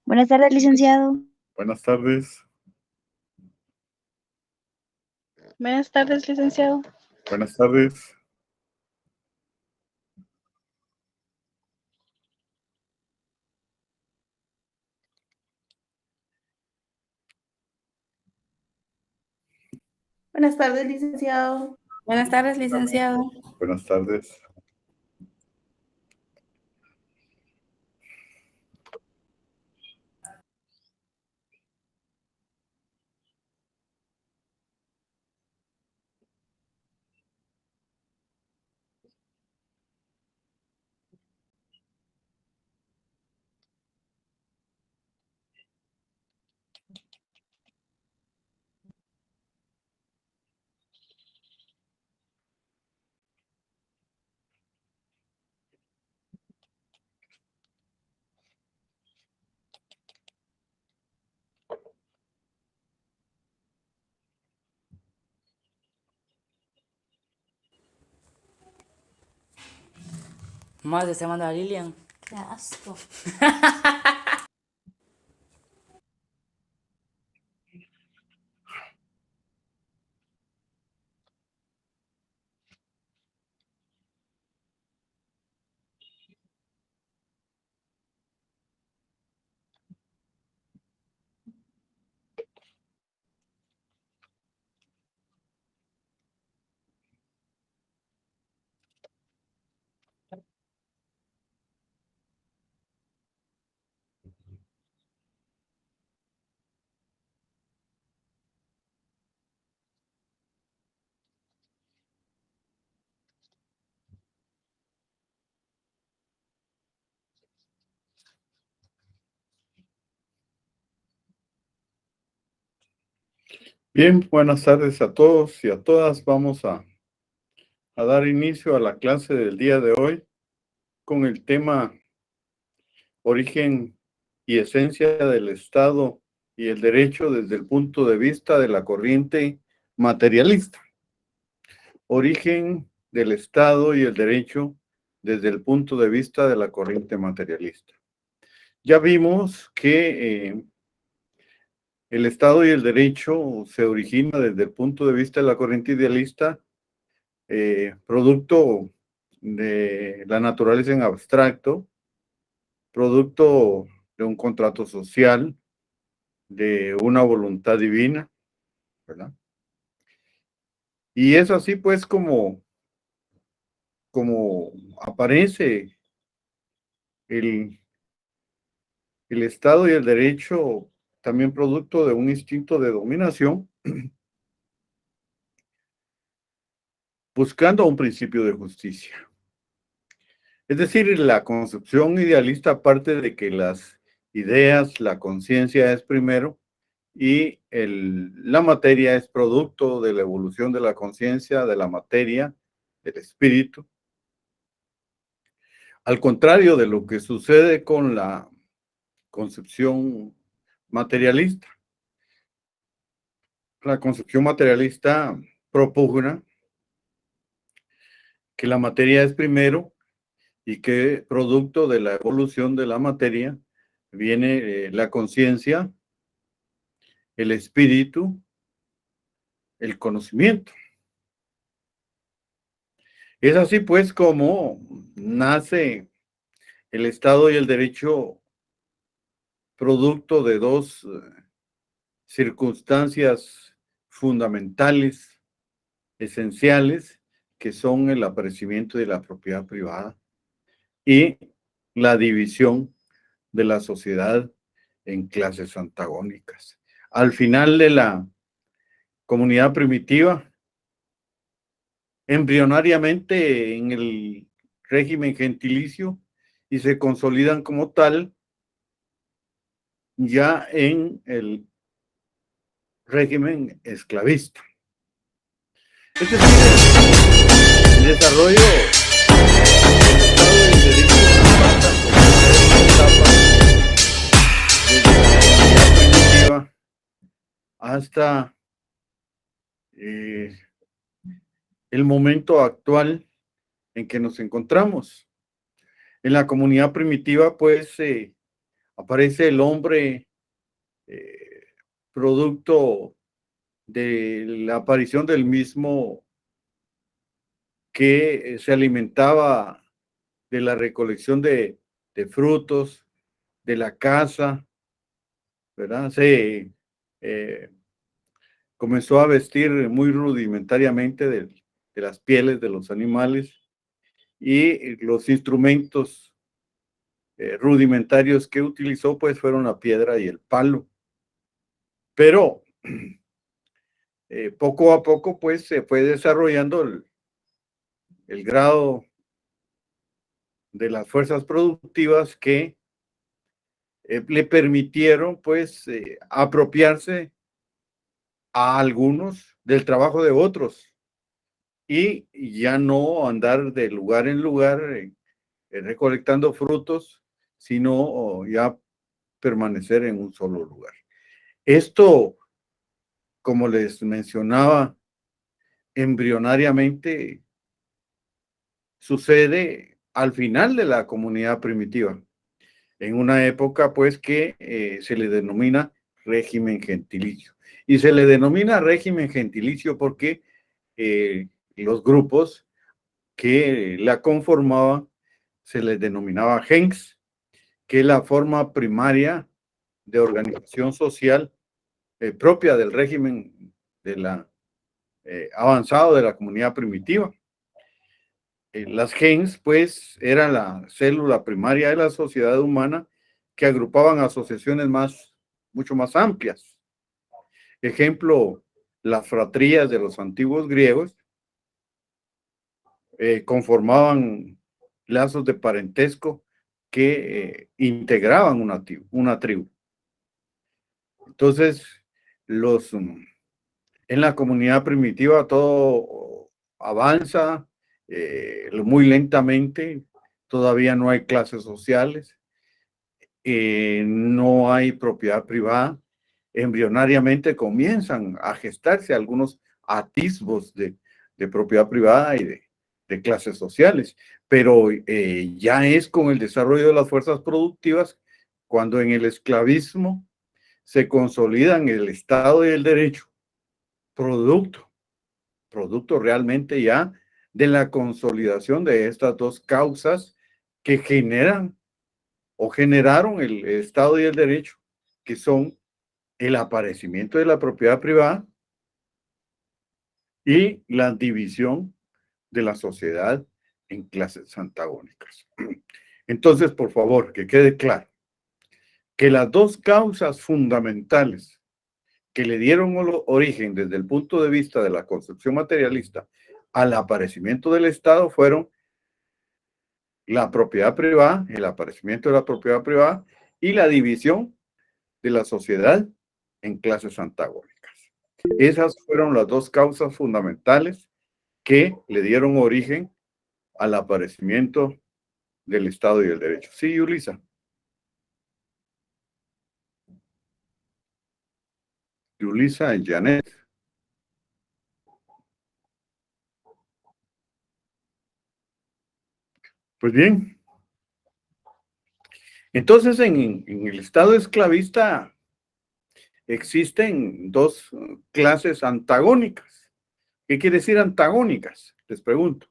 Buenas tardes, licenciado. Buenas tardes. Buenas tardes, licenciado. Buenas tardes. Buenas tardes, licenciado. Buenas tardes, licenciado. Buenas tardes. Más se manda a Lilian. Qué asco. Bien, buenas tardes a todos y a todas. Vamos a dar inicio a la clase del día de hoy con el tema origen y esencia del Estado y el derecho desde el punto de vista de la corriente materialista. Origen del Estado y el derecho desde el punto de vista de la corriente materialista. Ya vimos que el Estado y el derecho se origina desde el punto de vista de la corriente idealista, producto de la naturaleza en abstracto, producto de un contrato social, de una voluntad divina, ¿verdad? Y es así pues como aparece el Estado y el derecho, también producto de un instinto de dominación, buscando un principio de justicia. Es decir, la concepción idealista parte de que las ideas, la conciencia es primero y la materia es producto de la evolución de la conciencia, de la materia, del espíritu. Al contrario de lo que sucede con la concepción materialista. La concepción materialista propugna que la materia es primero y que producto de la evolución de la materia viene la conciencia, el espíritu, el conocimiento. Es así pues como nace el Estado y el derecho producto de dos circunstancias fundamentales, esenciales, que son el aparecimiento de la propiedad privada y la división de la sociedad en clases antagónicas. Al final de la comunidad primitiva, embrionariamente en el régimen gentilicio, y se consolidan como tal ya en el régimen esclavista. Es decir, el desarrollo del Estado y el derecho pasa por tres etapas, desde la comunidad primitiva hasta el momento actual en que nos encontramos. En la comunidad primitiva, pues, aparece el hombre producto de la aparición del mismo, que se alimentaba de la recolección de frutos, de la caza, ¿verdad? Se comenzó a vestir muy rudimentariamente de las pieles de los animales, y los instrumentos rudimentarios que utilizó pues fueron la piedra y el palo. Pero poco a poco pues se fue desarrollando el grado de las fuerzas productivas que le permitieron pues apropiarse a algunos del trabajo de otros, y ya no andar de lugar en lugar recolectando frutos, sino ya permanecer en un solo lugar. Esto, como les mencionaba, embrionariamente sucede al final de la comunidad primitiva, en una época pues que se le denomina régimen gentilicio. Y se le denomina régimen gentilicio porque los grupos que la conformaban se les denominaba gens, que es la forma primaria de organización social propia del régimen de la avanzado de la comunidad primitiva. Las gens, pues, era la célula primaria de la sociedad humana que agrupaban asociaciones mucho más amplias. Ejemplo, las fratrías de los antiguos griegos conformaban lazos de parentesco que integraban una tribu. Entonces, en la comunidad primitiva todo avanza muy lentamente, todavía no hay clases sociales, no hay propiedad privada. Embrionariamente comienzan a gestarse algunos atisbos de propiedad privada y de clases sociales, pero ya es con el desarrollo de las fuerzas productivas cuando en el esclavismo se consolidan el Estado y el derecho, producto realmente ya de la consolidación de estas dos causas que generan o generaron el Estado y el derecho, que son el aparecimiento de la propiedad privada y la división de la sociedad en clases antagónicas. Entonces, por favor, que quede claro que las dos causas fundamentales que le dieron origen desde el punto de vista de la concepción materialista al aparecimiento del Estado fueron la propiedad privada, el aparecimiento de la propiedad privada y la división de la sociedad en clases antagónicas. Esas fueron las dos causas fundamentales que le dieron origen al aparecimiento del Estado y del derecho. Sí, Ulisa. Ulisa y Janet. Pues bien, entonces en el Estado esclavista existen dos clases antagónicas. ¿Qué quiere decir antagónicas? Les pregunto.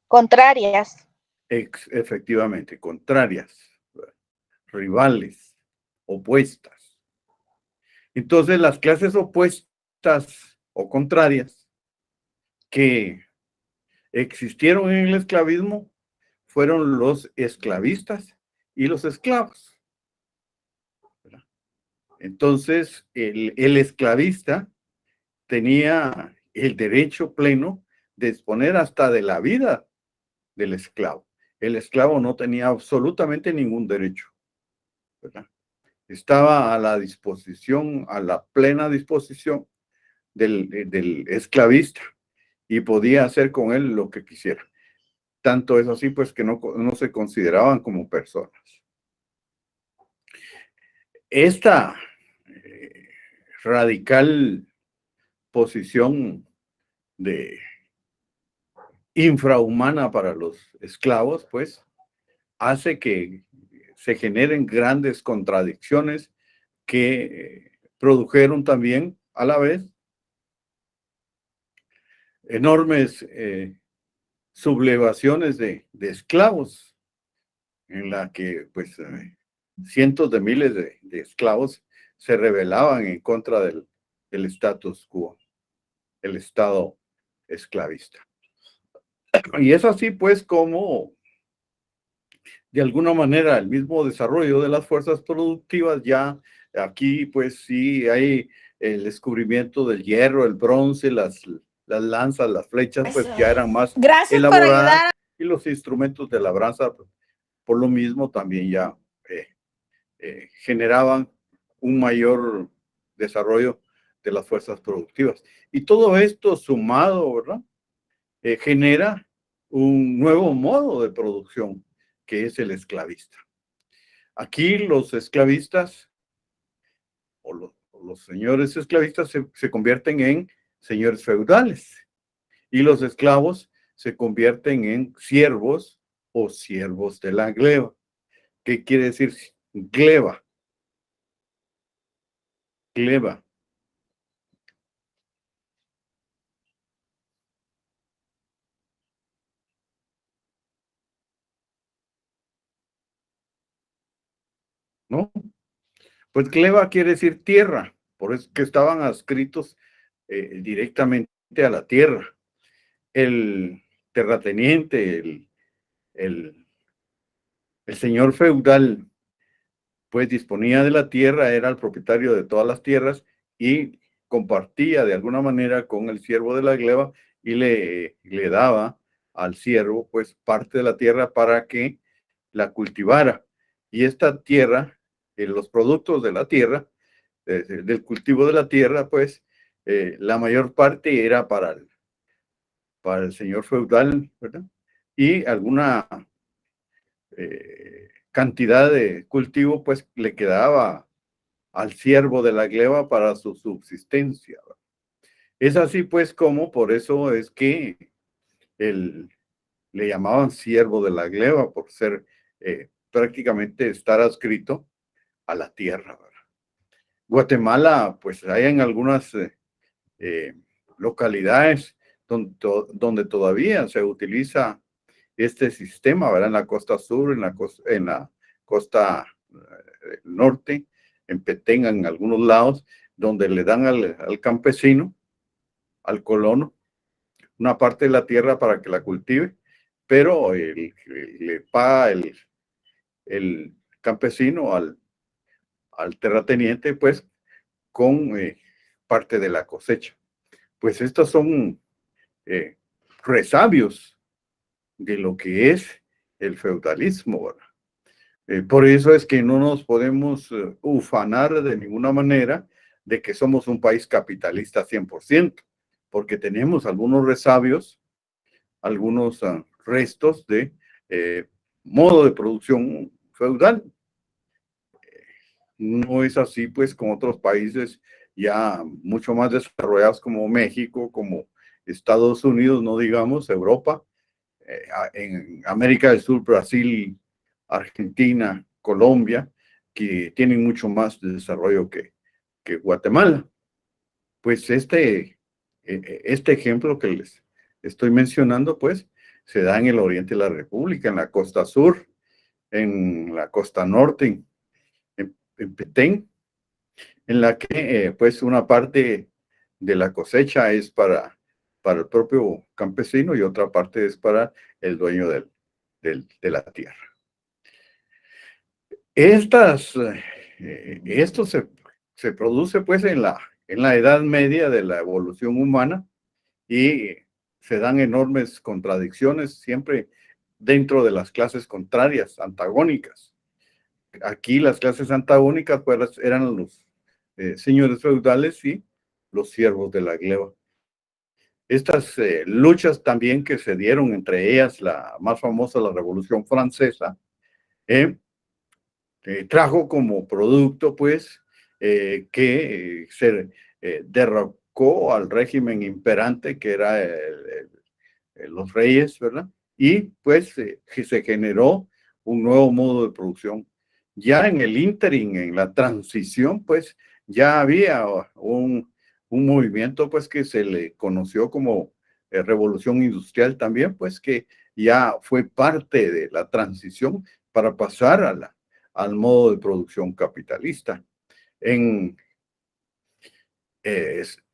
Contrarias. Efectivamente, contrarias, rivales, opuestas. Entonces, las clases opuestas o contrarias que existieron en el esclavismo fueron los esclavistas y los esclavos. Entonces, el esclavista tenía el derecho pleno de disponer hasta de la vida del esclavo. El esclavo no tenía absolutamente ningún derecho, ¿verdad? Estaba a la disposición, a la plena disposición del esclavista, y podía hacer con él lo que quisiera. Tanto es así, pues, que no se consideraban como personas. Esta radical posición de infrahumana para los esclavos, pues, hace que se generen grandes contradicciones que produjeron también a la vez enormes sublevaciones de esclavos, en la que pues cientos de miles de esclavos se rebelaban en contra del status quo, el estado esclavista. Y es así pues como de alguna manera el mismo desarrollo de las fuerzas productivas ya aquí pues sí hay el descubrimiento del hierro, el bronce, las lanzas, las flechas pues ya eran más elaboradas y los instrumentos de labranza por lo mismo también ya generaban un mayor desarrollo de las fuerzas productivas. Y todo esto sumado, ¿verdad? Genera un nuevo modo de producción, que es el esclavista. Aquí los esclavistas o los señores esclavistas se convierten en señores feudales y los esclavos se convierten en siervos o siervos de la gleba. ¿Qué quiere decir gleba? Gleba. ¿No? Pues gleba quiere decir tierra, por eso que estaban adscritos directamente a la tierra. El terrateniente, el señor feudal, pues disponía de la tierra, era el propietario de todas las tierras y compartía de alguna manera con el siervo de la gleba y le daba al siervo pues parte de la tierra para que la cultivara. Y esta tierra, los productos de la tierra, del cultivo de la tierra, pues la mayor parte era para el señor feudal, ¿verdad? Y alguna cantidad de cultivo, pues le quedaba al siervo de la gleba para su subsistencia. Es así, pues, como por eso es que le llamaban siervo de la gleba, por ser prácticamente estar adscrito a la tierra, ¿verdad? Guatemala, pues hay en algunas localidades donde todavía se utiliza este sistema, ¿verdad? En la costa sur, en la costa norte, en Petén, en algunos lados, donde le dan al campesino, al colono, una parte de la tierra para que la cultive, pero le paga el campesino al terrateniente, pues, con parte de la cosecha. Pues estos son resabios de lo que es el feudalismo, ¿verdad? Por eso es que no nos podemos ufanar de ninguna manera de que somos un país capitalista 100%, porque tenemos algunos resabios, algunos restos de modo de producción feudal. No es así, pues, con otros países ya mucho más desarrollados como México, como Estados Unidos, no digamos, Europa, en América del Sur, Brasil, Argentina, Colombia, que tienen mucho más de desarrollo que Guatemala. Pues este ejemplo que les estoy mencionando, pues, se da en el oriente de la República, en la costa sur, en la costa norte, en Petén, en la que, pues, una parte de la cosecha es para el propio campesino y otra parte es para el dueño de la tierra. Esto se produce pues en la Edad Media de la evolución humana y se dan enormes contradicciones siempre dentro de las clases contrarias, antagónicas. Aquí las clases antagónicas pues eran los señores feudales y los siervos de la gleba. Estas luchas también que se dieron, entre ellas la más famosa, la Revolución Francesa, trajo como producto, pues, que se derrocó al régimen imperante, que era los reyes, ¿verdad? Y, pues, se generó un nuevo modo de producción. Ya en el ínterin, en la transición, pues ya había un movimiento pues que se le conoció como revolución industrial también, pues que ya fue parte de la transición para pasar al modo de producción capitalista.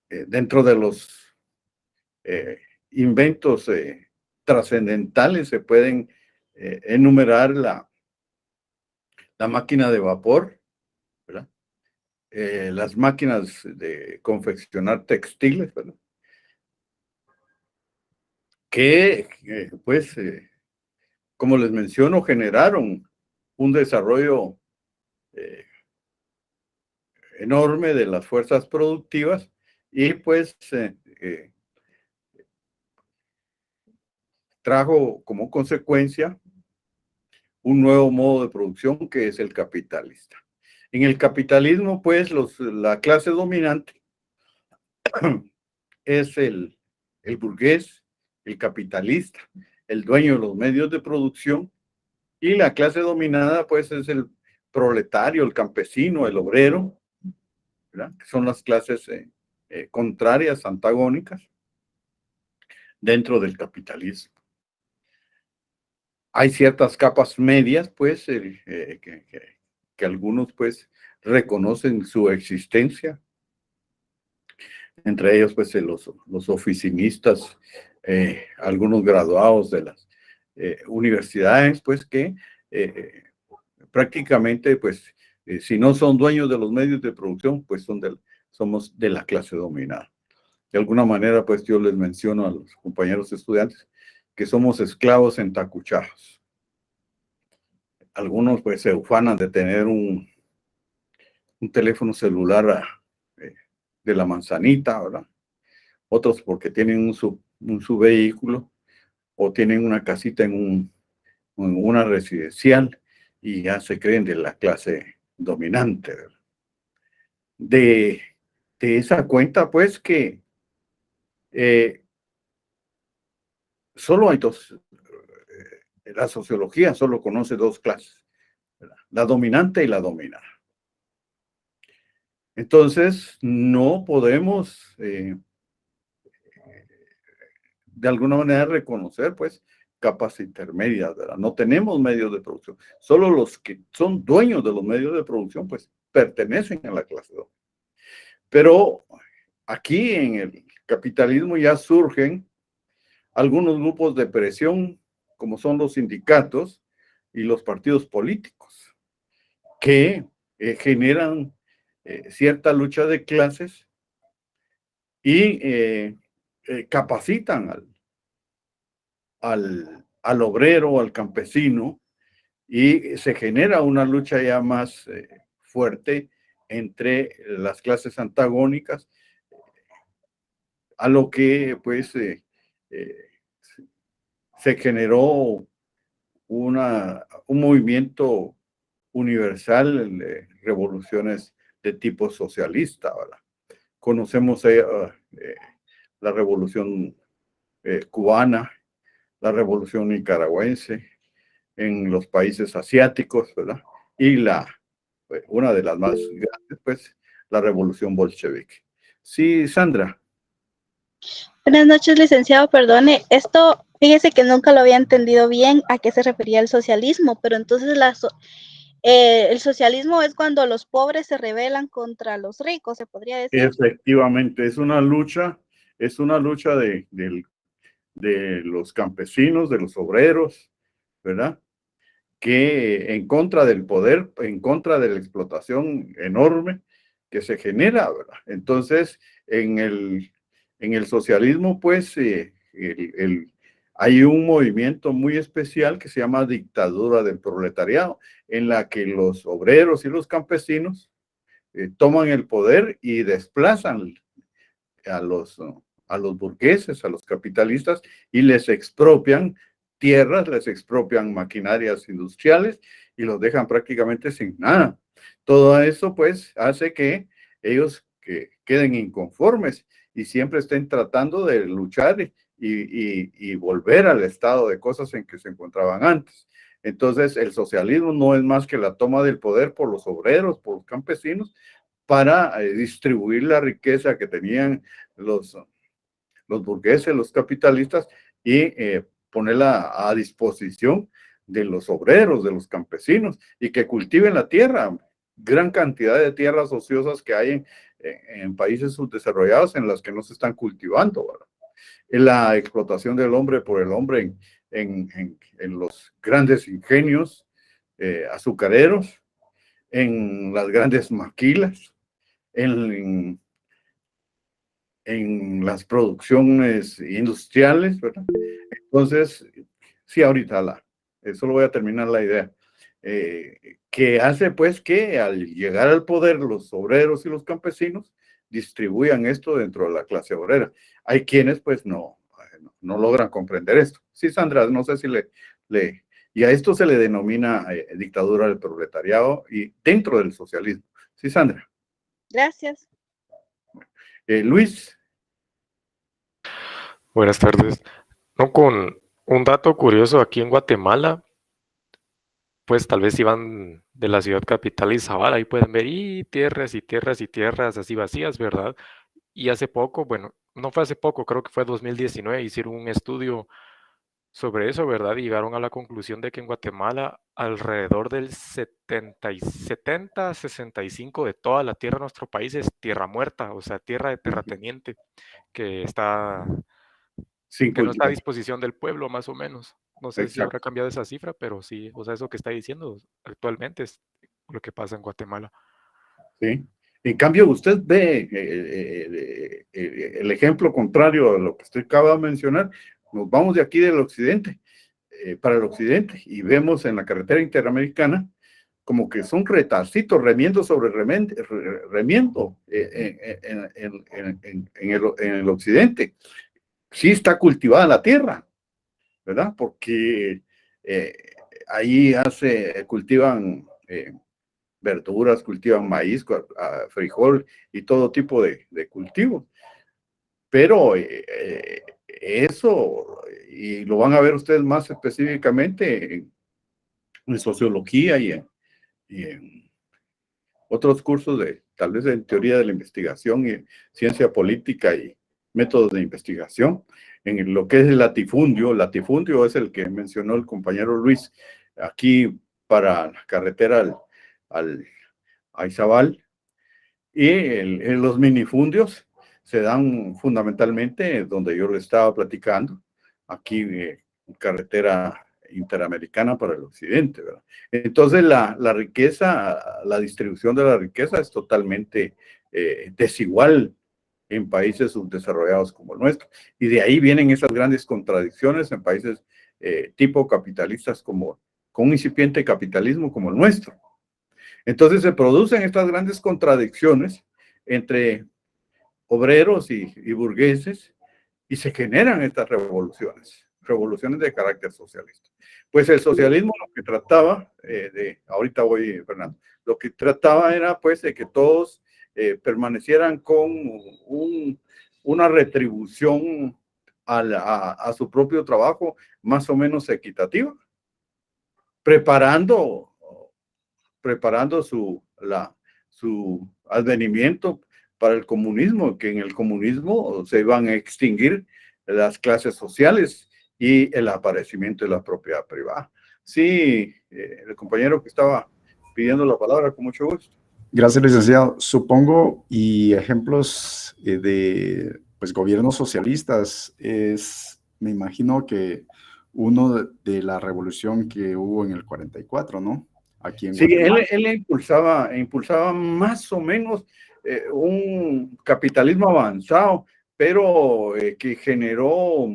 Dentro de los inventos trascendentales se pueden enumerar la máquina de vapor, ¿verdad? Las máquinas de confeccionar textiles, ¿verdad? Que, pues, como les menciono, generaron un desarrollo enorme de las fuerzas productivas y, pues, trajo como consecuencia un nuevo modo de producción que es el capitalista. En el capitalismo, pues, la clase dominante es el burgués, el capitalista, el dueño de los medios de producción, y la clase dominada, pues, es el proletario, el campesino, el obrero, ¿verdad? Que son las clases contrarias, antagónicas, dentro del capitalismo. Hay ciertas capas medias, pues, que algunos, pues, reconocen su existencia. Entre ellos, pues, los oficinistas, algunos graduados de las universidades, pues, que prácticamente, pues, si no son dueños de los medios de producción, pues somos de la clase dominada. De alguna manera, pues, yo les menciono a los compañeros estudiantes que somos esclavos entacuchados. Algunos, pues, se ufanan de tener un teléfono celular de la manzanita, ¿verdad? Otros porque tienen un vehículo o tienen una casita en una residencial y ya se creen de la clase dominante, ¿verdad? De esa cuenta, pues, que solo hay dos, la sociología solo conoce dos clases, ¿verdad? La dominante y la dominada. Entonces, no podemos de alguna manera reconocer, pues, capas intermedias, ¿verdad? No tenemos medios de producción. Solo los que son dueños de los medios de producción, pues, pertenecen a la clase dominante. Pero aquí en el capitalismo ya surgen algunos grupos de presión, como son los sindicatos y los partidos políticos, que generan cierta lucha de clases y capacitan al obrero, al campesino, y se genera una lucha ya más fuerte entre las clases antagónicas, a lo que, pues, se generó un movimiento universal de revoluciones de tipo socialista, ¿verdad? Conocemos la revolución cubana, la revolución nicaragüense, en los países asiáticos, ¿verdad? Y una de las más grandes, pues, la revolución bolchevique. Sí, Sandra. Buenas noches, licenciado. Perdone, esto, fíjese que nunca lo había entendido bien a qué se refería el socialismo, pero entonces el socialismo es cuando los pobres se rebelan contra los ricos, se podría decir. Efectivamente, es una lucha de los campesinos, de los obreros, ¿verdad? Que en contra del poder, en contra de la explotación enorme que se genera, ¿verdad? Entonces, en el socialismo, pues, hay un movimiento muy especial que se llama dictadura del proletariado, en la que los obreros y los campesinos toman el poder y desplazan a los burgueses, a los capitalistas, y les expropian tierras, les expropian maquinarias industriales y los dejan prácticamente sin nada. Todo eso, pues, hace que ellos queden inconformes y siempre estén tratando de luchar y volver al estado de cosas en que se encontraban antes. Entonces, el socialismo no es más que la toma del poder por los obreros, por los campesinos, para distribuir la riqueza que tenían los burgueses, los capitalistas, y ponerla a disposición de los obreros, de los campesinos, y que cultiven la tierra. Gran cantidad de tierras ociosas que hay en países subdesarrollados en las que no se están cultivando, ¿verdad? La explotación del hombre por el hombre en los grandes ingenios azucareros, en las grandes maquilas, en las producciones industriales, ¿verdad? Entonces, sí, ahorita solo voy a terminar la idea, que hace pues que al llegar al poder los obreros y los campesinos distribuyan esto dentro de la clase obrera. Hay quienes pues no logran comprender esto. Sí, Sandra, no sé si y a esto se le denomina dictadura del proletariado y dentro del socialismo. Sí, Sandra. Gracias. Luis. Buenas tardes. No, con un dato curioso, aquí en Guatemala, pues tal vez si van de la ciudad capital Izabal, ahí pueden ver y tierras y tierras y tierras así vacías, ¿verdad? Y hace poco, bueno, no fue hace poco, creo que fue 2019, hicieron un estudio sobre eso, ¿verdad? Y llegaron a la conclusión de que en Guatemala alrededor del 65 de toda la tierra de nuestro país es tierra muerta, o sea, tierra de terrateniente, que está que no está a disposición del pueblo, más o menos. No sé si habrá cambiado esa cifra, pero sí, o sea, eso que está diciendo actualmente es lo que pasa en Guatemala. Sí. En cambio, usted ve el ejemplo contrario a lo que usted acaba de mencionar. Nos vamos de aquí del occidente, para el occidente, y vemos en la carretera interamericana como que son retacitos, remiendo sobre remiendo en el occidente. Sí está cultivada la tierra, ¿verdad? Porque ahí cultivan verduras, cultivan maíz, frijol y todo tipo de cultivos. Pero eso, y lo van a ver ustedes más específicamente en sociología y en otros cursos tal vez en teoría de la investigación y ciencia política y métodos de investigación, en lo que es el latifundio. El latifundio es el que mencionó el compañero Luis, aquí para la carretera a Izabal, y en los minifundios se dan fundamentalmente donde yo le estaba platicando, aquí carretera interamericana para el occidente, ¿verdad? Entonces la riqueza, la distribución de la riqueza es totalmente desigual en países subdesarrollados como el nuestro, y de ahí vienen esas grandes contradicciones en países tipo capitalistas con un incipiente capitalismo como el nuestro. Entonces se producen estas grandes contradicciones entre obreros y burgueses, y se generan estas revoluciones de carácter socialista. Pues el socialismo lo que trataba, ahorita voy, Fernando, lo que trataba era pues de que todos permanecieran con una retribución a su propio trabajo más o menos equitativa, preparando su advenimiento para el comunismo, que en el comunismo se iban a extinguir las clases sociales y el aparecimiento de la propiedad privada. Sí, el compañero que estaba pidiendo la palabra, con mucho gusto. Gracias, licenciado. Supongo, y ejemplos de pues, gobiernos socialistas me imagino que uno de la revolución que hubo en el 44, ¿no? Aquí en Guatemala. Él impulsaba más o menos un capitalismo avanzado, pero que generó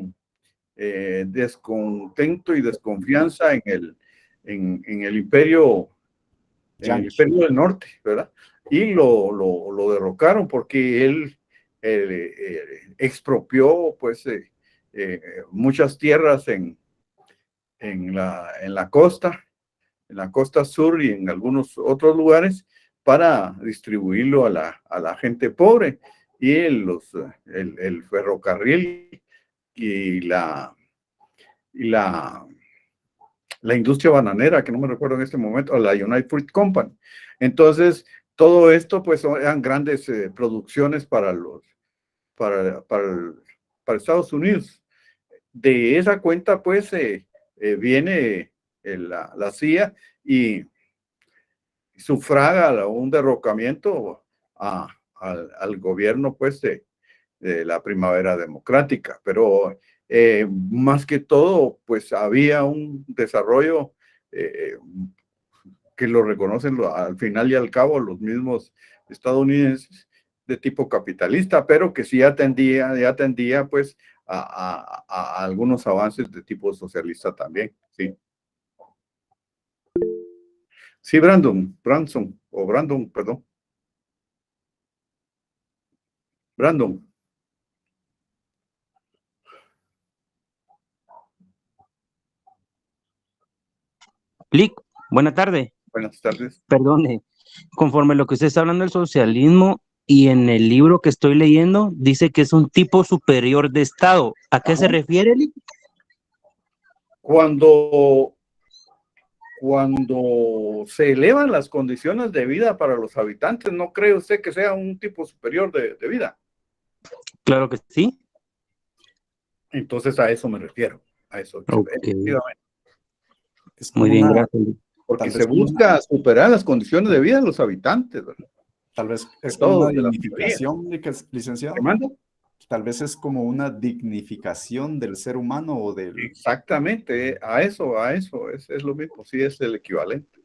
descontento y desconfianza en el imperio, del norte, ¿verdad? Y lo derrocaron porque él expropió pues muchas tierras en la costa sur y en algunos otros lugares para distribuirlo a la gente pobre, y el ferrocarril y la industria bananera, que no me recuerdo en este momento, o la United Fruit Company. Entonces, todo esto pues eran grandes producciones para Estados Unidos. De esa cuenta pues viene la CIA y sufraga un derrocamiento al gobierno pues de la primavera democrática, pero más que todo pues había un desarrollo que lo reconocen al final y al cabo los mismos estadounidenses de tipo capitalista, pero que sí atendía pues a algunos avances de tipo socialista también, sí. Sí, Brandon, perdón. Brandon. Lick, buena tarde. Buenas tardes. Perdone, conforme a lo que usted está hablando del socialismo y en el libro que estoy leyendo, dice que es un tipo superior de Estado. ¿A qué se refiere, Lick? Cuando se elevan las condiciones de vida para los habitantes, ¿no cree usted que sea un tipo superior de vida? Claro que sí. Entonces a eso me refiero, a eso. Okay. Es Muy como bien, una, gracias. Porque tal se vez como busca superar las condiciones de vida de los habitantes, ¿verdad? tal vez es De como una todos, de la mayoría. dignificación, licenciado. ¿Te manda? Tal vez es como una dignificación del ser humano o del... Exactamente, a eso, es lo mismo, sí es el equivalente.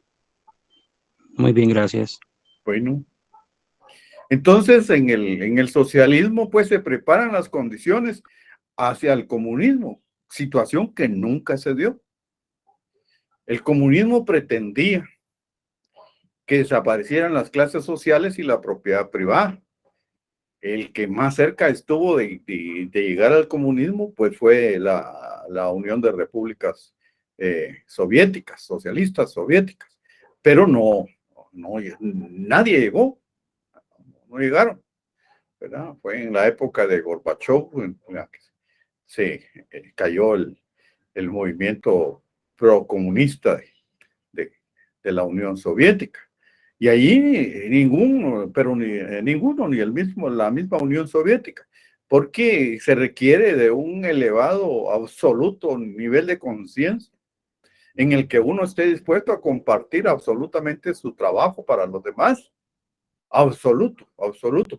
Muy bien, gracias. Bueno, entonces en el socialismo pues se preparan las condiciones hacia el comunismo, situación que nunca se dio. El comunismo pretendía que desaparecieran las clases sociales y la propiedad privada. El que más cerca estuvo de llegar al comunismo pues fue la Unión de Repúblicas Soviéticas, socialistas soviéticas, pero nadie llegó, no llegaron, ¿verdad? Fue en la época de Gorbachev en la que se cayó el movimiento procomunista de la Unión Soviética. Y allí ninguno, ni la misma Unión Soviética, porque se requiere de un elevado, absoluto nivel de conciencia en el que uno esté dispuesto a compartir absolutamente su trabajo para los demás. Absoluto,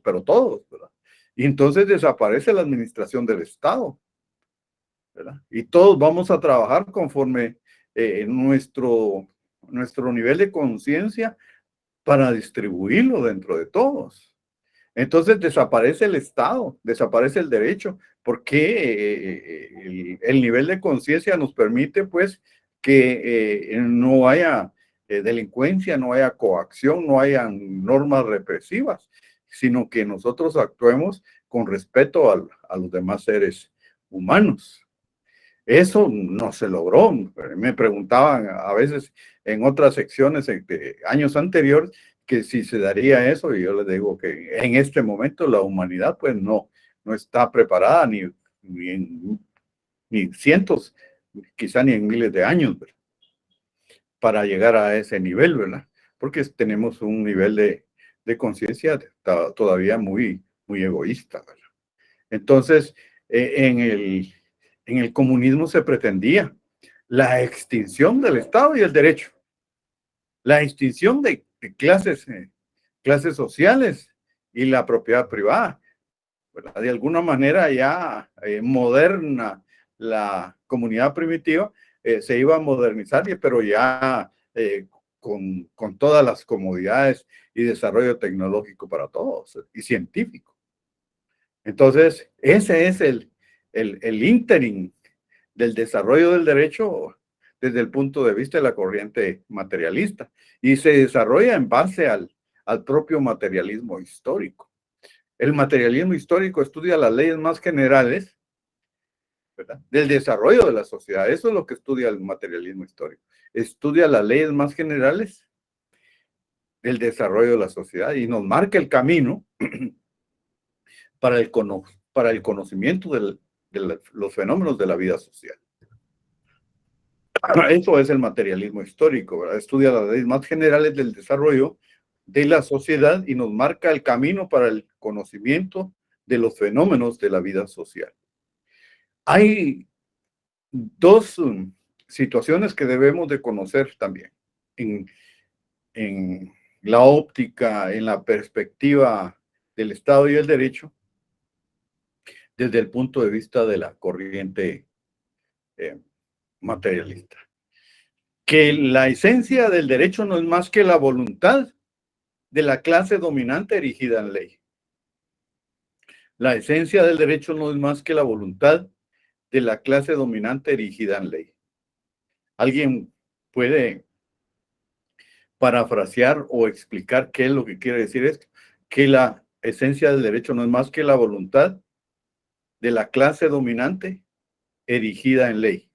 pero todos, ¿verdad? Y entonces desaparece la administración del Estado, ¿verdad? Y todos vamos a trabajar conforme nuestro nivel de conciencia para distribuirlo dentro de todos. Entonces desaparece el Estado, desaparece el derecho, porque el nivel de conciencia nos permite pues que no haya delincuencia, no haya coacción, no haya normas represivas, sino que nosotros actuemos con respeto a los demás seres humanos. Eso no se logró. Me preguntaban a veces en otras secciones de años anteriores que si se daría eso, y yo les digo que en este momento la humanidad pues no está preparada ni cientos, quizá ni en miles de años, ¿verdad? Para llegar a ese nivel, ¿verdad? Porque tenemos un nivel de conciencia todavía muy egoísta, ¿verdad? Entonces, en el comunismo se pretendía la extinción del Estado y el derecho, la extinción de clases sociales y la propiedad privada, ¿verdad? De alguna manera ya moderna la comunidad primitiva se iba a modernizar, pero ya con todas las comodidades y desarrollo tecnológico para todos y científico. Entonces, ese es el ínterin del desarrollo del derecho desde el punto de vista de la corriente materialista y se desarrolla en base al propio materialismo histórico. El materialismo histórico estudia las leyes más generales, ¿verdad?, del desarrollo de la sociedad. Eso es lo que estudia el materialismo histórico. Estudia las leyes más generales del desarrollo de la sociedad y nos marca el camino para el conocimiento de los fenómenos de la vida social. Eso es el materialismo histórico, ¿verdad? Estudia las leyes más generales del desarrollo de la sociedad y nos marca el camino para el conocimiento de los fenómenos de la vida social. Hay dos situaciones que debemos de conocer también en la óptica, en la perspectiva del Estado y el derecho, desde el punto de vista de la corriente materialista. Que la esencia del derecho no es más que la voluntad de la clase dominante erigida en ley. La esencia del derecho no es más que la voluntad de la clase dominante erigida en ley. ¿Alguien puede parafrasear o explicar qué es lo que quiere decir esto? Que la esencia del derecho no es más que la voluntad de la clase dominante erigida en ley.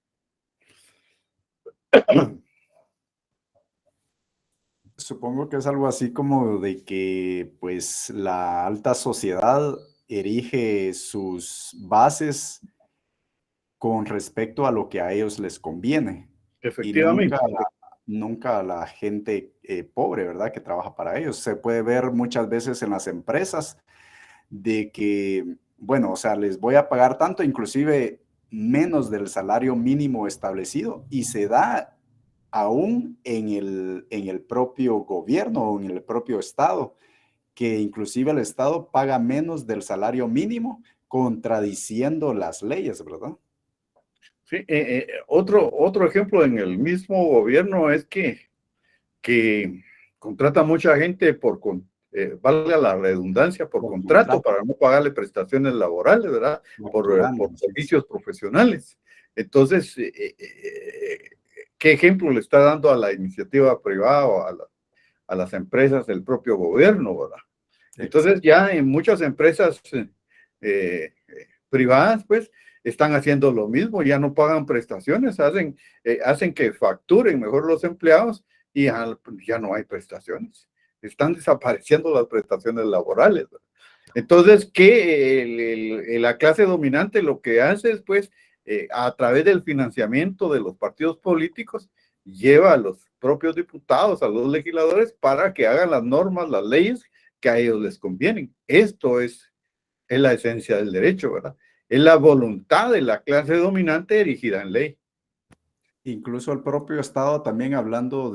Supongo que es algo así como de que pues la alta sociedad erige sus bases con respecto a lo que a ellos les conviene. Efectivamente. Y nunca a la gente pobre, ¿verdad? Que trabaja para ellos. Se puede ver muchas veces en las empresas de que, bueno, o sea, les voy a pagar tanto, inclusive menos del salario mínimo establecido, y se da aún en el propio gobierno o en el propio Estado, que inclusive el Estado paga menos del salario mínimo, contradiciendo las leyes, ¿verdad? Sí, otro ejemplo en el mismo gobierno es que contrata mucha gente valga la redundancia, por contrato, para no pagarle prestaciones laborales, ¿verdad? Por servicios profesionales. Entonces, ¿qué ejemplo le está dando a la iniciativa privada o a las empresas del propio gobierno, ¿verdad? Entonces, ya en muchas empresas privadas, pues, están haciendo lo mismo, ya no pagan prestaciones, hacen que facturen mejor los empleados y ya no hay prestaciones. Están desapareciendo las prestaciones laborales, ¿verdad? Entonces, la clase dominante lo que hace es, pues, a través del financiamiento de los partidos políticos, lleva a los propios diputados, a los legisladores, para que hagan las normas, las leyes que a ellos les convienen. Esto es la esencia del derecho, ¿verdad? Es la voluntad de la clase dominante erigida en ley. Incluso el propio Estado, también hablando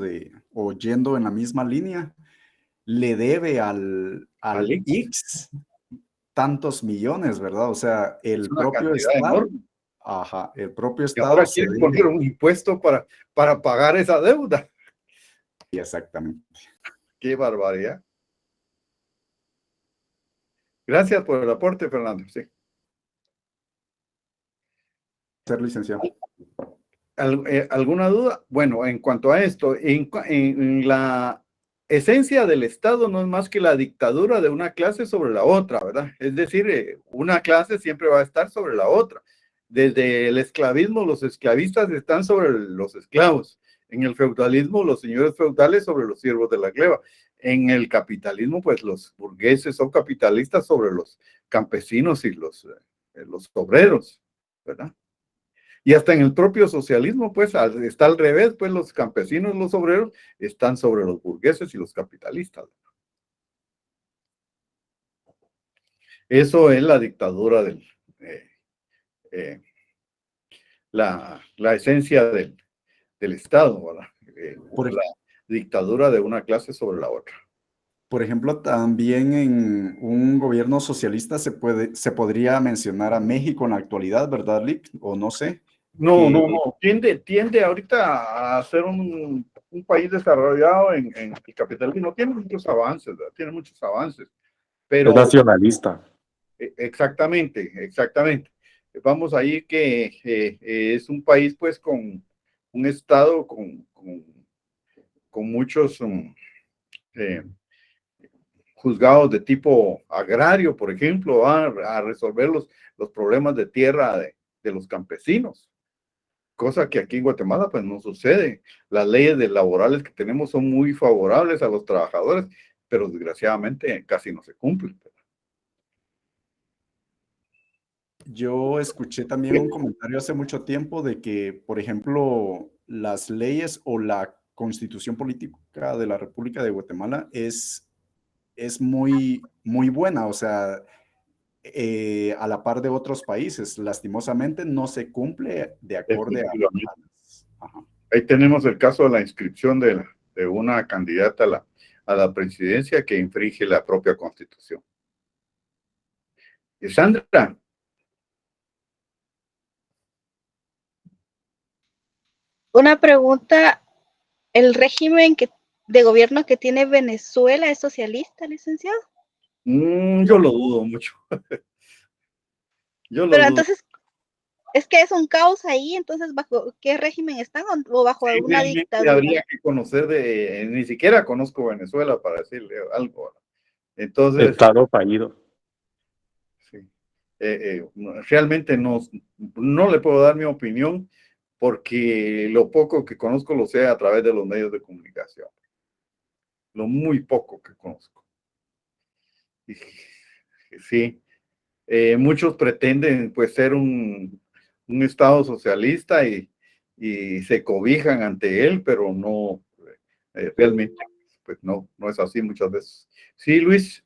o yendo en la misma línea, le debe al X tantos millones, el propio Estado. Ajá, el propio Estado. Y ahora quieren poner un impuesto para pagar esa deuda. Exactamente. Qué barbaridad. Gracias por el aporte, Fernando. Sí. Ser licenciado. ¿Alguna duda? Bueno, en cuanto a esto, en la esencia del Estado no es más que la dictadura de una clase sobre la otra, ¿verdad? Es decir, una clase siempre va a estar sobre la otra. Desde el esclavismo, los esclavistas están sobre los esclavos. En el feudalismo, los señores feudales sobre los siervos de la gleba. En el capitalismo, pues los burgueses son capitalistas sobre los campesinos y los obreros, ¿verdad? Y hasta en el propio socialismo, pues, está al revés, pues los campesinos, los obreros, están sobre los burgueses y los capitalistas. Eso es la dictadura la esencia del Estado, ¿verdad? La dictadura de una clase sobre la otra. Por ejemplo, también en un gobierno socialista se podría mencionar a México en la actualidad, ¿verdad, Lick? O no sé. No. Tiende ahorita a ser un país desarrollado en el capitalismo. Tiene muchos avances, ¿verdad? Tiene muchos avances. Pero, es nacionalista. Exactamente. Vamos ahí que es un país, pues, con un estado con muchos juzgados de tipo agrario, por ejemplo, a resolver los problemas de tierra de los campesinos. Cosa que aquí en Guatemala pues no sucede. Las leyes laborales que tenemos son muy favorables a los trabajadores, pero desgraciadamente casi no se cumplen. Yo escuché también un comentario hace mucho tiempo de que, por ejemplo, las leyes o la constitución política de la República de Guatemala es muy, muy buena, o sea, a la par de otros países. Lastimosamente no se cumple de acuerdo Definitivamente. Ajá. Ahí tenemos el caso de la inscripción de una candidata a la presidencia que infringe la propia Constitución. Y Sandra. Una pregunta, ¿el régimen de gobierno que tiene Venezuela es socialista, licenciado? Yo lo dudo mucho. Yo lo Pero dudo. entonces, es que es un caos ahí, entonces, ¿bajo qué régimen están o bajo Sí, alguna realmente dictadura? habría que conocer ni siquiera conozco Venezuela para decirle algo. Entonces, Estado fallido. sí, realmente no le puedo dar mi opinión porque lo poco que conozco lo sé a través de los medios de comunicación. Lo muy poco que conozco. Y, sí, muchos pretenden pues ser un Estado socialista y se cobijan ante él, pero no, realmente pues no es así muchas veces. Sí, Luis.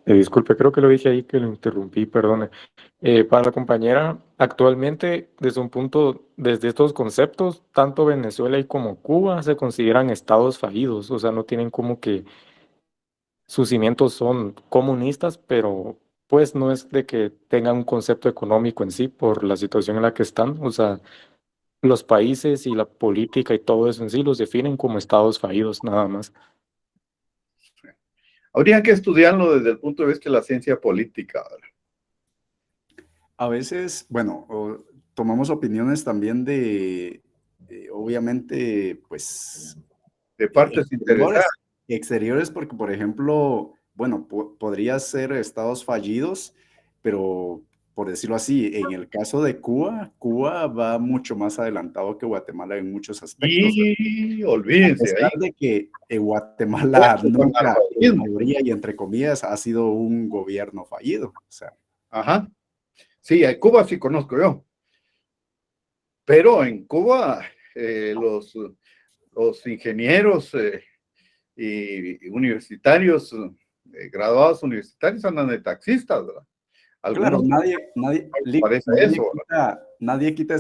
Disculpe, creo que lo dije ahí que lo interrumpí, perdone. Para la compañera, actualmente, desde estos conceptos, tanto Venezuela y como Cuba se consideran estados fallidos, o sea, no tienen como que sus cimientos son comunistas, pero pues no es de que tengan un concepto económico en sí por la situación en la que están, o sea, los países y la política y todo eso en sí los definen como estados fallidos, nada más. Habría que estudiarlo desde el punto de vista de la ciencia política. A veces, bueno, tomamos opiniones también obviamente, pues, De partes interesadas. exteriores, porque, por ejemplo, bueno, podría ser estados fallidos, pero por decirlo así, en el caso de Cuba, Cuba va mucho más adelantado que Guatemala en muchos aspectos. Y A olvídense pesar ahí. de que Guatemala Con nunca, en analfabetismo. mayoría y entre comillas, ha sido un gobierno fallido. O sea, Ajá. Sí, a Cuba sí conozco yo. Pero en Cuba los ingenieros y universitarios, graduados universitarios andan de taxistas, ¿verdad? claro, Algunos parece eso, ¿verdad? nadie quita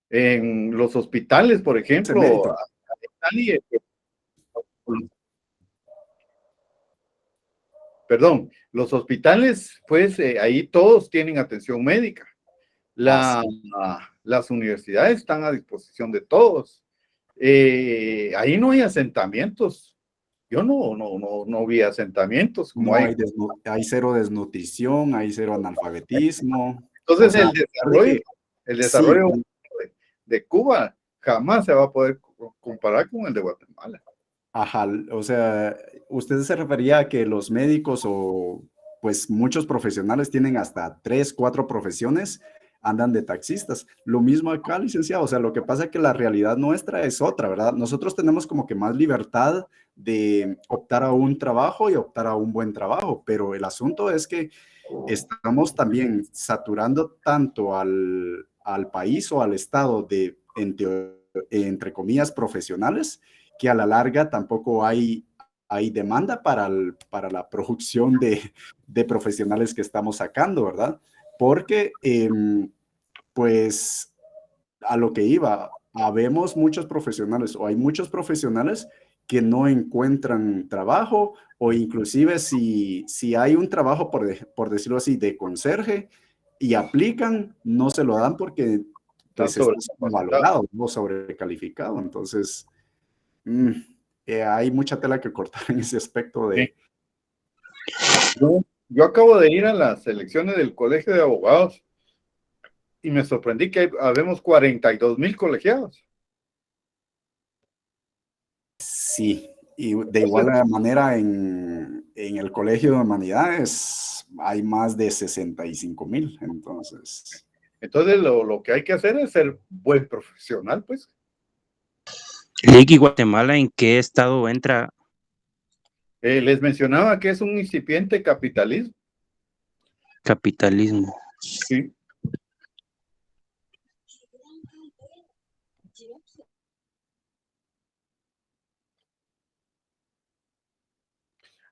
En los hospitales, por ese ejemplo, mérito. nadie, perdón, los hospitales, pues ahí todos tienen atención médica. Las universidades están a disposición de todos. Ahí no hay asentamientos. Yo no vi asentamientos como No hay. hay cero desnutrición, hay cero analfabetismo. Entonces, O sea, el sí, desarrollo de Cuba jamás se va a poder comparar con el de Guatemala. ajá, o sea, usted se refería a que los médicos o pues muchos profesionales tienen hasta 3, 4 profesiones, andan de taxistas. Lo mismo acá, licenciado, o sea, lo que pasa es que la realidad nuestra es otra, ¿verdad? Nosotros tenemos como que más libertad de optar a un trabajo y optar a un buen trabajo, pero el asunto es que estamos también saturando tanto al país o al estado de, entre comillas, profesionales, que a la larga tampoco hay demanda para la producción de profesionales que estamos sacando, ¿verdad? Porque, pues, a lo que iba, habemos muchos profesionales o hay muchos profesionales que no encuentran trabajo o inclusive si hay un trabajo, por decirlo así, de conserje y aplican, no se lo dan porque pues Están está valorado, no sobrecalificado. Entonces, hay mucha tela que cortar en ese aspecto de... Yo acabo de ir a las elecciones del Colegio de Abogados y me sorprendí que habemos 42,000 colegiados. Sí, y de igual manera en el Colegio de Humanidades hay más de 65,000, entonces... Entonces lo que hay que hacer es ser buen profesional, pues. ¿Y Guatemala en qué estado entra? Les mencionaba que es un incipiente capitalismo. Capitalismo. Sí.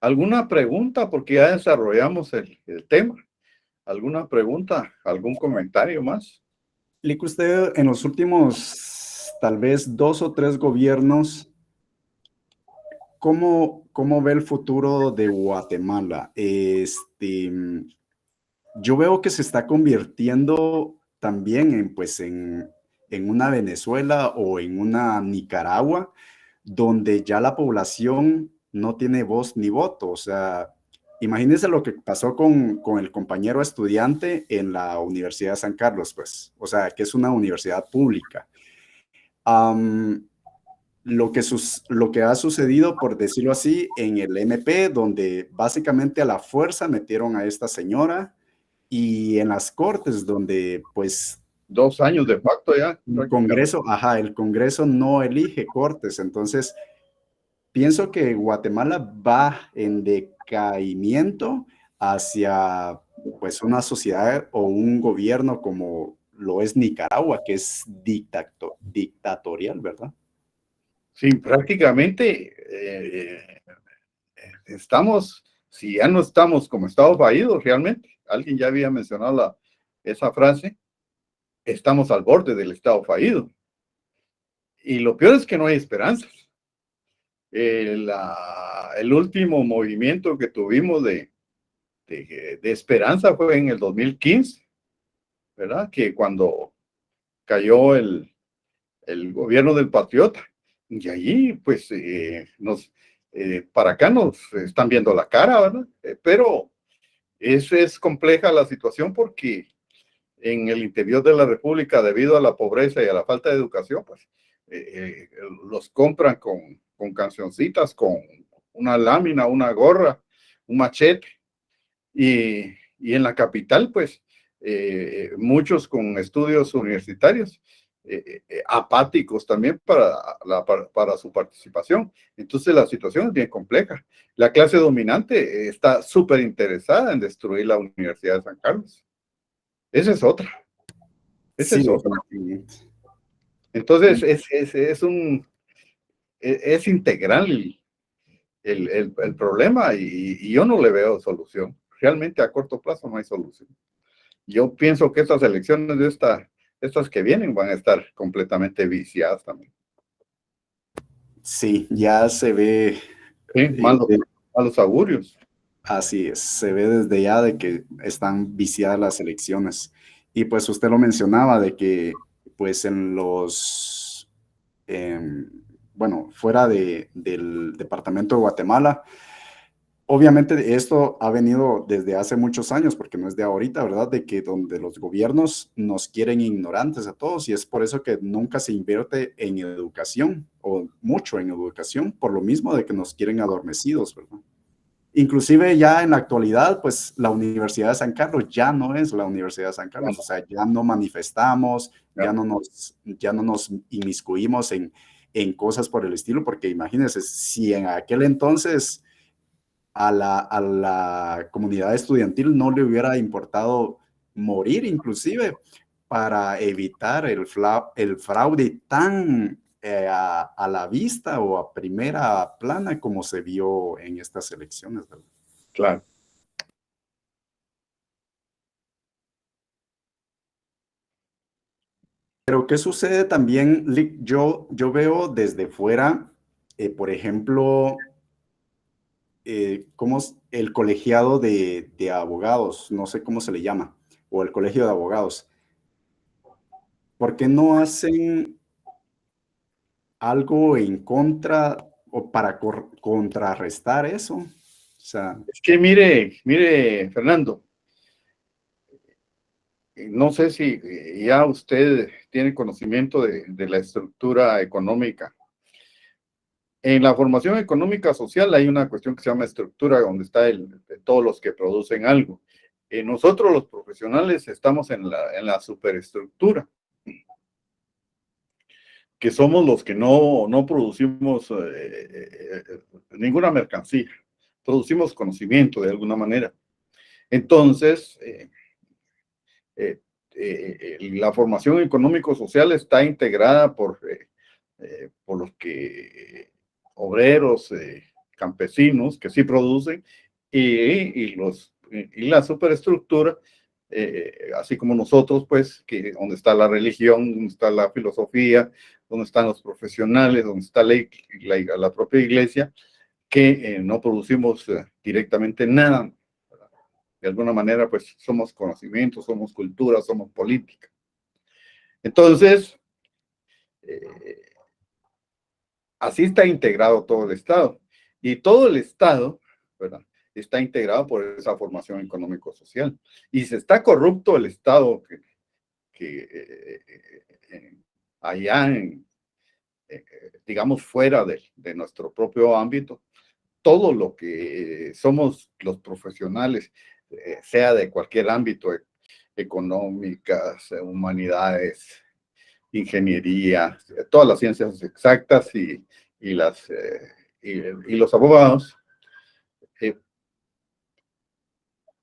¿Alguna pregunta? Porque ya desarrollamos el tema. ¿Alguna pregunta? ¿Algún comentario más? Lick, usted en los últimos, tal vez 2 o 3 gobiernos, ¿cómo ve el futuro de Guatemala? Yo veo que se está convirtiendo también en una Venezuela o en una Nicaragua, donde ya la población no tiene voz ni voto. O sea, imagínense lo que pasó con el compañero estudiante en la Universidad de San Carlos, pues, o sea, que es una universidad pública. Lo que ha sucedido, por decirlo así, en el MP, donde básicamente a la fuerza metieron a esta señora, y en las cortes, donde pues 2 años de facto ya. el Congreso no elige cortes. Entonces, pienso que Guatemala va en decaimiento hacia pues una sociedad o un gobierno como lo es Nicaragua, que es dictatorial, ¿verdad? Sí, prácticamente estamos, si ya no estamos como Estado fallido, realmente, alguien ya había mencionado esa frase, estamos al borde del Estado fallido. Y lo peor es que no hay esperanzas. El último movimiento que tuvimos de esperanza fue en el 2015, ¿verdad? Que cuando cayó el gobierno del Patriota, y allí, pues, para acá nos están viendo la cara, ¿verdad? Pero es compleja la situación porque en el interior de la República, debido a la pobreza y a la falta de educación, pues, los compran con cancioncitas, con una lámina, una gorra, un machete, y en la capital, pues, muchos con estudios universitarios, apáticos también para su participación. Entonces la situación es bien compleja. La clase dominante está súper interesada en destruir la Universidad de San Carlos. Esa es otra. Esa Sí, es otra. definitivamente. Entonces es integral el problema y yo no le veo solución. Realmente a corto plazo no hay solución. Yo pienso que estas elecciones estas que vienen van a estar completamente viciadas también. Sí, ya se ve. Sí, malos augurios. Así es, se ve desde ya de que están viciadas las elecciones. Y pues usted lo mencionaba de que pues bueno, fuera del departamento de Guatemala, obviamente esto ha venido desde hace muchos años, porque no es de ahorita, ¿verdad? De que donde los gobiernos nos quieren ignorantes a todos, y es por eso que nunca se invierte en educación o mucho en educación, por lo mismo de que nos quieren adormecidos, ¿verdad? Inclusive ya en la actualidad, pues la Universidad de San Carlos ya no es la Universidad de San Carlos, o sea, ya no manifestamos, ya no nos inmiscuimos en cosas por el estilo, porque imagínense, si en aquel entonces a la comunidad estudiantil no le hubiera importado morir inclusive para evitar el fraude tan a la vista o a primera plana como se vio en estas elecciones, ¿verdad? Claro. Pero ¿qué sucede también, Lick? Yo veo desde fuera, por ejemplo, cómo el colegiado de abogados, no sé cómo se le llama, o el colegio de abogados. ¿Por qué no hacen algo en contra o para contrarrestar eso? O sea, Es que mire, Fernando, no sé si ya usted tiene conocimiento de la estructura económica. En la formación económica social hay una cuestión que se llama estructura, donde está todos los que producen algo. Nosotros los profesionales estamos en la superestructura, que somos los que no producimos ninguna mercancía, producimos conocimiento de alguna manera. Entonces, la formación económico-social está integrada por los obreros, campesinos que sí producen, y la superestructura, así como nosotros, pues, donde está la religión, donde está la filosofía, donde están los profesionales, donde está la propia iglesia, que no producimos directamente nada. De alguna manera, pues, somos conocimiento, somos cultura, somos política. Entonces, así está integrado todo el Estado. Y todo el Estado, ¿verdad?, está integrado por esa formación económico-social. Y si está corrupto el Estado allá, digamos, fuera de nuestro propio ámbito, todo lo que somos los profesionales, sea de cualquier ámbito, económicas, humanidades, ingeniería, todas las ciencias exactas y los abogados,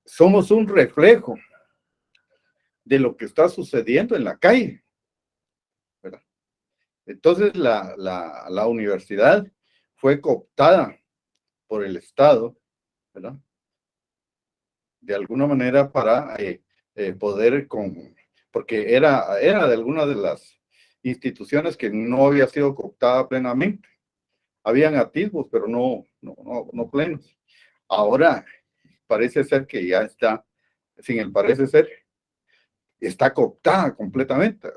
somos un reflejo de lo que está sucediendo en la calle, ¿verdad? Entonces la universidad fue cooptada por el Estado, ¿verdad?, de alguna manera para poder, porque era de alguna de las instituciones que no había sido cooptada plenamente. Habían atisbos, pero no plenos. Ahora parece ser que ya está, sin el parece ser, está cooptada completamente.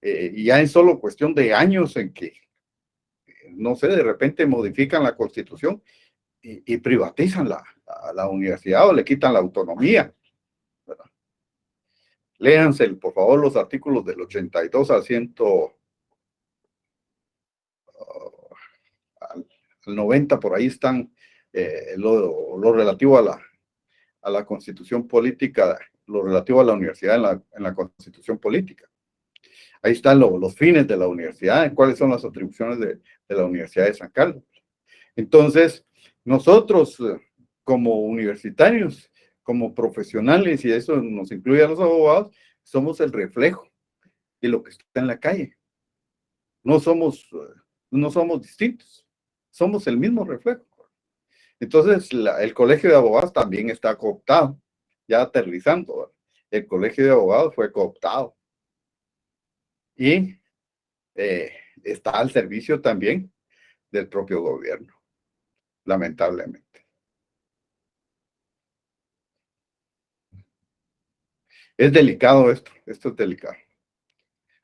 Y ya es solo cuestión de años en que, no sé, de repente modifican la Constitución y privatizan la universidad o le quitan la autonomía, ¿verdad? Léanse, por favor, los artículos del 82 al 90, por ahí están lo relativo a la Constitución política, lo relativo a la universidad en la Constitución política. Ahí están los fines de la universidad, cuáles son las atribuciones de la Universidad de San Carlos. Entonces, nosotros como universitarios, como profesionales, y eso nos incluye a los abogados, somos el reflejo de lo que está en la calle. No somos distintos, somos el mismo reflejo. Entonces, el Colegio de Abogados también está cooptado, ya aterrizando, ¿verdad? El Colegio de Abogados fue cooptado y está al servicio también del propio gobierno, lamentablemente. Es delicado esto es delicado.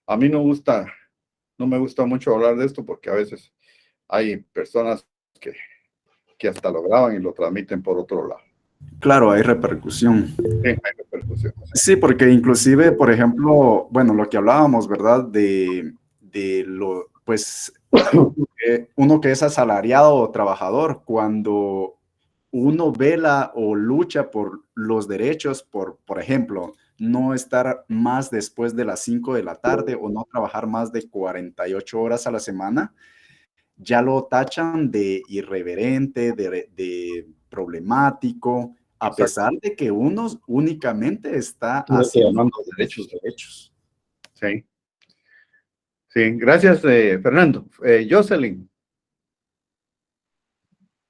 A mí no me gusta mucho hablar de esto porque a veces hay personas que hasta lo graban y lo transmiten por otro lado. Claro, hay repercusión. Sí, hay repercusión. Sí, porque inclusive, por ejemplo, bueno, lo que hablábamos, ¿verdad? De lo, pues, uno que es asalariado o trabajador, cuando uno vela o lucha por los derechos, por ejemplo, no estar más después de las 5 de la tarde o no trabajar más de 48 horas a la semana, ya lo tachan de irreverente, de problemático, a pesar de que uno únicamente está haciendo derechos. Sí. Sí, gracias, Fernando. Jocelyn.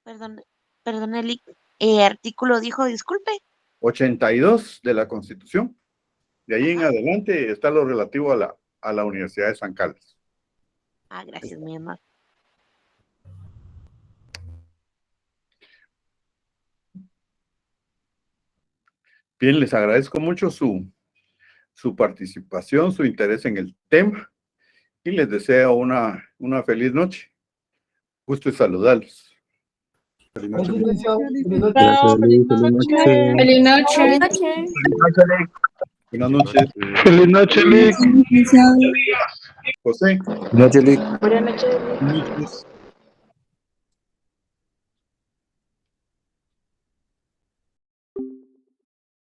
Perdón, Eli, artículo dijo, disculpe. 82 de la Constitución. De ahí en adelante está lo relativo a la Universidad de San Carlos. Gracias, mi amor. Bien, les agradezco mucho su participación, su interés en el tema y les deseo una feliz noche. Gusto en saludarlos. Feliz noche. Feliz noche. Buenas noches. Feliz noche, Lick. José. Buenas noches, Lick. Buenas noches. Buenas noches.